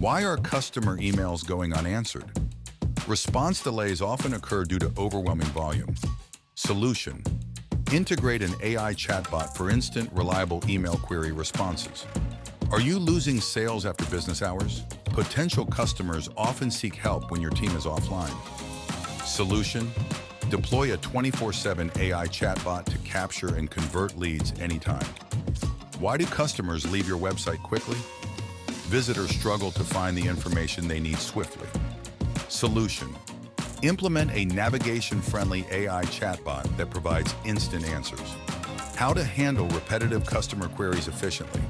Why are customer emails going unanswered? Response delays often occur due to overwhelming volume. Solution: integrate an AI chatbot for instant, reliable email query responses. Are you losing sales after business hours? Potential customers often seek help when your team is offline. Solution: deploy a 24/7 AI chatbot to capture and convert leads anytime. Why do customers leave your website quickly? Visitors struggle to find the information they need swiftly. Solution: implement a navigation-friendly AI chatbot that provides instant answers. How to handle repetitive customer queries efficiently.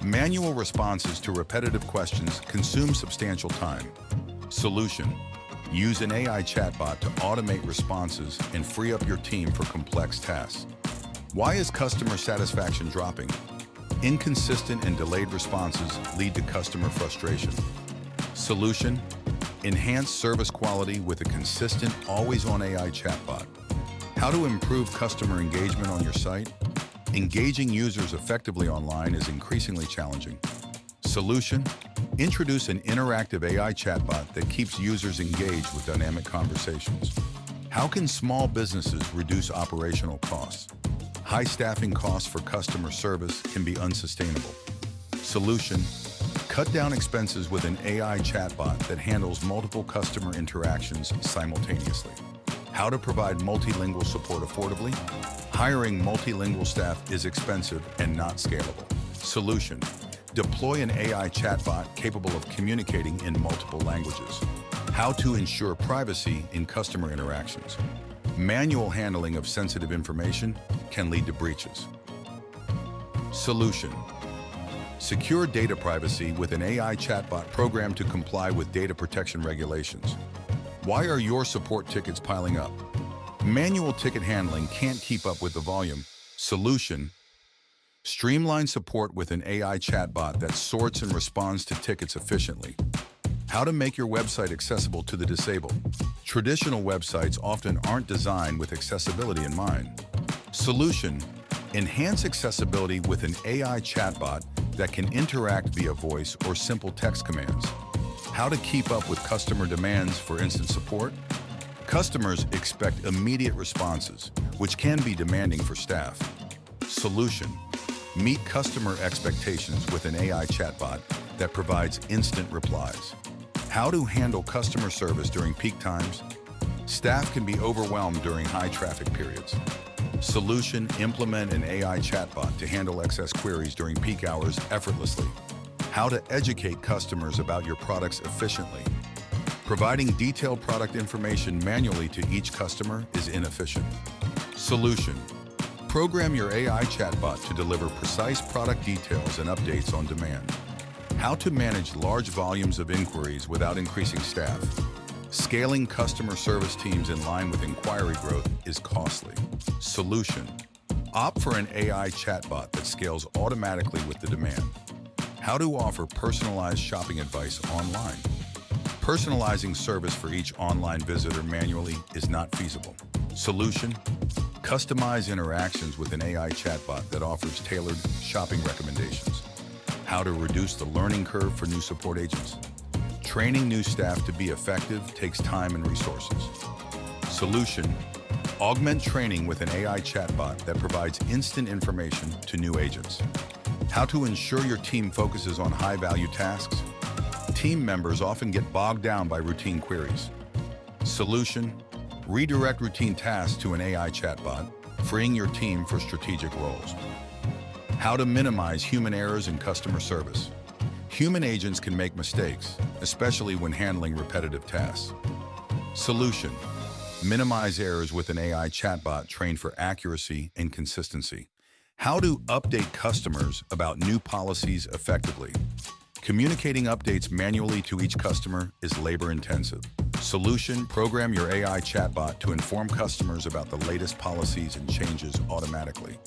Manual responses to repetitive questions consume substantial time. Solution: use an AI chatbot to automate responses and free up your team for complex tasks. Why is customer satisfaction dropping? Inconsistent and delayed responses lead to customer frustration. Solution: enhance service quality with a consistent, always-on AI chatbot. How to improve customer engagement on your site? Engaging users effectively online is increasingly challenging. Solution: introduce an interactive AI chatbot that keeps users engaged with dynamic conversations. How can small businesses reduce operational costs? High staffing costs for customer service can be unsustainable. Solution: cut down expenses with an AI chatbot that handles multiple customer interactions simultaneously. How to provide multilingual support affordably? Hiring multilingual staff is expensive and not scalable. Solution: deploy an AI chatbot capable of communicating in multiple languages. How to ensure privacy in customer interactions? Manual handling of sensitive information can lead to breaches. Solution: secure data privacy with an AI chatbot programmed to comply with data protection regulations. Why are your support tickets piling up? Manual ticket handling can't keep up with the volume. Solution: streamline support with an AI chatbot that sorts and responds to tickets efficiently. How to make your website accessible to the disabled? Traditional websites often aren't designed with accessibility in mind. Solution: enhance accessibility with an AI chatbot that can interact via voice or simple text commands. How to keep up with customer demands for instant support? Customers expect immediate responses, which can be demanding for staff. Solution: meet customer expectations with an AI chatbot that provides instant replies. How to handle customer service during peak times? Staff can be overwhelmed during high traffic periods. Solution: implement an AI chatbot to handle excess queries during peak hours effortlessly. How to educate customers about your products efficiently? Providing detailed product information manually to each customer is inefficient. Solution: program your AI chatbot to deliver precise product details and updates on demand. How to manage large volumes of inquiries without increasing staff? Scaling customer service teams in line with inquiry growth is costly. Solution: opt for an AI chatbot that scales automatically with the demand. How to offer personalized shopping advice online? Personalizing service for each online visitor manually is not feasible. Solution: customize interactions with an AI chatbot that offers tailored shopping recommendations. How to reduce the learning curve for new support agents? Training new staff to be effective takes time and resources. Solution: augment training with an AI chatbot that provides instant information to new agents. How to ensure your team focuses on high-value tasks? Team members often get bogged down by routine queries. Solution: redirect routine tasks to an AI chatbot, freeing your team for strategic roles. How to minimize human errors in customer service? Human agents can make mistakes, especially when handling repetitive tasks. Solution: minimize errors with an AI chatbot trained for accuracy and consistency. How to update customers about new policies effectively? Communicating updates manually to each customer is labor-intensive. Solution: program your AI chatbot to inform customers about the latest policies and changes automatically.